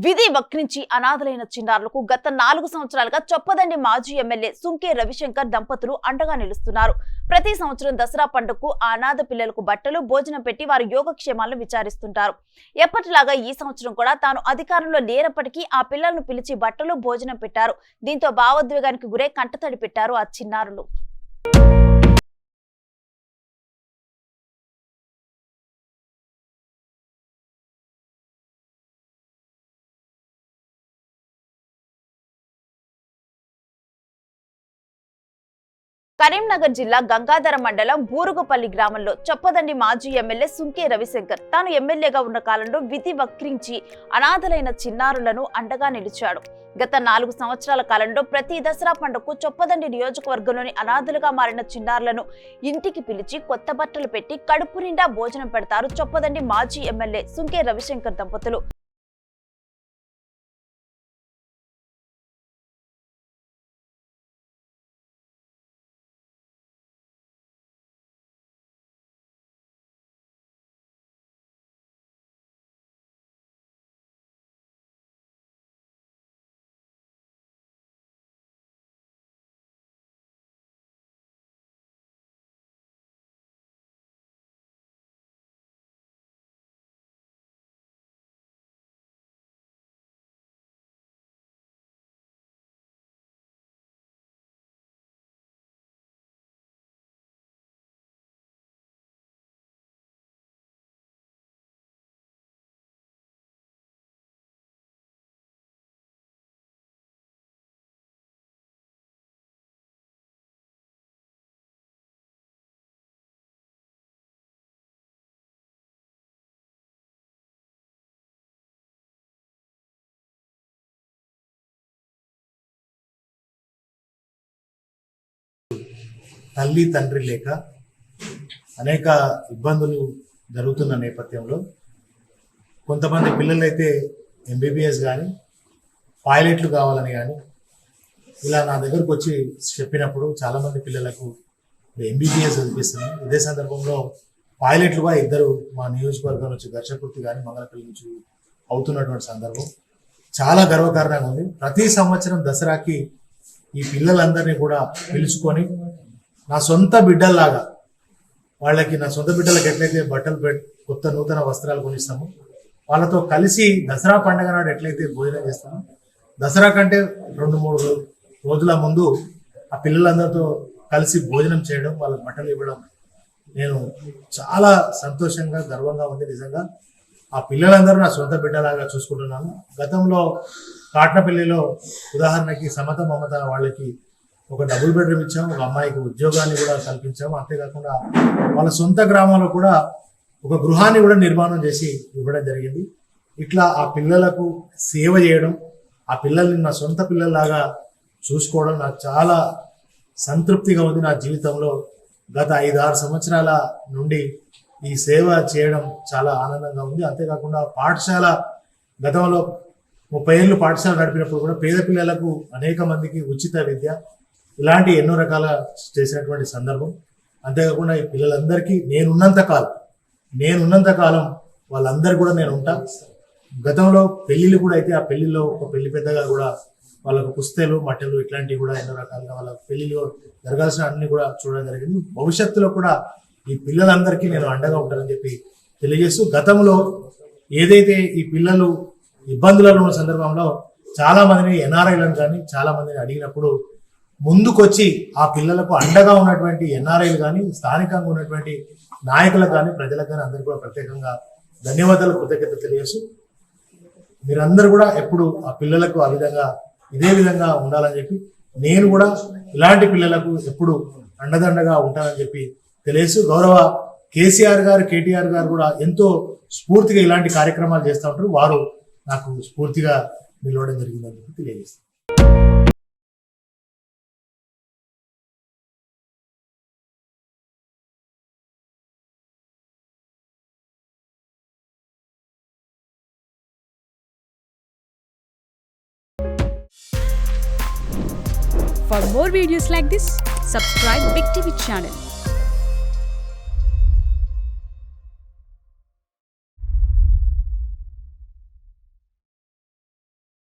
విధి వక్రించి అనాథలైన చిన్నారులకు గత 4 సంవత్సరాలుగా చొప్పదండి మాజీ ఎమ్మెల్యే సుంకే రవిశంకర్ దంపతులు అండగా నిలుస్తున్నారు. ప్రతి సంవత్సరం దసరా పండుగకు ఆ అనాథ పిల్లలకు బట్టలు, భోజనం పెట్టి వారి యోగక్షేమాలను విచారిస్తుంటారు. ఎప్పటిలాగా ఈ సంవత్సరం కూడా తాను అధికారంలో లేనప్పటికీ ఆ పిల్లలను పిలిచి బట్టలు, భోజనం పెట్టారు. దీంతో భావోద్వేగానికి గురై కంటతడి పెట్టారు ఆ చిన్నారులు. కరీంనగర్ జిల్లా గంగాధర మండలం బూరుగుపల్లి గ్రామంలో చొప్పదండి మాజీ ఎమ్మెల్యే సుంకే రవిశంకర్ తాను ఎమ్మెల్యేగా ఉన్న కాలంలో విధి వక్రించి అనాథలైన చిన్నారులను అండగా నిలిచాడు. గత 4 సంవత్సరాల కాలంలో ప్రతి దసరా పండుగకు చొప్పదండి నియోజకవర్గంలోని అనాథలుగా మారిన చిన్నారులను ఇంటికి పిలిచి కొత్త బట్టలు పెట్టి కడుపు నిండా భోజనం పెడతారు చొప్పదండి మాజీ ఎమ్మెల్యే సుంకే రవిశంకర్ దంపతులు. తల్లి తండ్రి లేక అనేక ఇబ్బందులు జరుగుతున్న నేపథ్యంలో కొంతమంది పిల్లలైతే ఎంబీబీఎస్ కానీ పైలట్లు కావాలని కానీ ఇలా నా దగ్గరకు వచ్చి చెప్పినప్పుడు చాలామంది పిల్లలకు ఎంబీబీఎస్ అనిపిస్తుంది. ఇదే సందర్భంలో పైలట్లుగా 2 మా నియోజకవర్గం నుంచి ఘర్షకుర్తి కానీ మంగళపల్లి నుంచి అవుతున్నటువంటి సందర్భం చాలా గర్వకారణంగా ఉంది. ప్రతి సంవత్సరం దసరాకి ఈ పిల్లలందరినీ కూడా పిలుచుకొని నా సొంత బిడ్డల్లాగా వాళ్ళకి నా సొంత బిడ్డలకు ఎట్లయితే బట్టలు కొత్త నూతన వస్త్రాలు కొనిస్తామో వాళ్ళతో కలిసి దసరా పండుగ నాడు ఎట్లయితే భోజనం చేస్తామో దసరా కంటే 2-3 రోజుల ముందు ఆ పిల్లలందరితో కలిసి భోజనం చేయడం, వాళ్ళకి బట్టలు ఇవ్వడం నేను చాలా సంతోషంగా గర్వంగా ఉంది. నిజంగా ఆ పిల్లలందరూ నా సొంత బిడ్డలాగా చూసుకుంటున్నాను. గతంలో కాట్నపల్లిలో ఉదాహరణకి సమత మమత వాళ్ళకి ఒక డబుల్ బెడ్రూమ్ ఇచ్చాము, ఒక అమ్మాయికి ఉద్యోగాన్ని కూడా కల్పించాము. అంతేకాకుండా వాళ్ళ సొంత గ్రామంలో కూడా ఒక గృహాన్ని కూడా నిర్మాణం చేసి ఇవ్వడం జరిగింది. ఇట్లా ఆ పిల్లలకు సేవ చేయడం, ఆ పిల్లల్ని నా సొంత పిల్లల్లాగా చూసుకోవడం నాకు చాలా సంతృప్తిగా ఉంది. నా జీవితంలో గత 5-6 సంవత్సరాల నుండి ఈ సేవ చేయడం చాలా ఆనందంగా ఉంది. అంతేకాకుండా పాఠశాల గతంలో 30 ఏళ్ళు పాఠశాల నడిపినప్పుడు కూడా పేద పిల్లలకు అనేక మందికి ఉచిత విద్య ఇలాంటి ఎన్నో రకాల చేసినటువంటి సందర్భం. అంతేకాకుండా ఈ పిల్లలందరికీ నేనున్నంత కాలం వాళ్ళందరూ కూడా నేను ఉంటా. గతంలో పెళ్లిళ్ళు కూడా అయితే ఆ పెళ్లిలో ఒక పెళ్లి పెద్దగా కూడా వాళ్ళకు పుస్తలు మట్టెలు ఇట్లాంటివి కూడా ఎన్నో రకాలుగా వాళ్ళ పెళ్లిలో జరగాల్సిన అన్ని కూడా చూడడం జరిగింది. భవిష్యత్తులో కూడా ఈ పిల్లలందరికీ నేను అండగా ఉంటానని చెప్పి తెలియజేస్తూ, గతంలో ఏదైతే ఈ పిల్లలు ఇబ్బందులలో ఉన్న సందర్భంలో చాలా మందిని ఎన్ఆర్ఐలను కానీ చాలా మందిని అడిగినప్పుడు ముందుకొచ్చి ఆ పిల్లలకు అండగా ఉన్నటువంటి ఎన్ఆర్ఐలు కానీ స్థానికంగా ఉన్నటువంటి నాయకులకు కానీ ప్రజలకు కానీ అందరికీ కూడా ప్రత్యేకంగా ధన్యవాదాలు, కృతజ్ఞత తెలియజేస్తూ మీరందరూ కూడా ఎప్పుడు ఆ పిల్లలకు ఆ విధంగా ఇదే విధంగా ఉండాలని చెప్పి నేను కూడా ఇలాంటి పిల్లలకు ఎప్పుడు అండదండగా ఉంటానని చెప్పి తెలియజేస్తూ, గౌరవ కేసీఆర్ గారు కేటీఆర్ గారు కూడా ఎంతో స్ఫూర్తిగా ఇలాంటి కార్యక్రమాలు చేస్తూ ఉంటారు. వారు నాకు స్ఫూర్తిగా నిలవడం జరిగిందని చెప్పి తెలియజేస్తారు. For more videos like this, subscribe Big TV channel.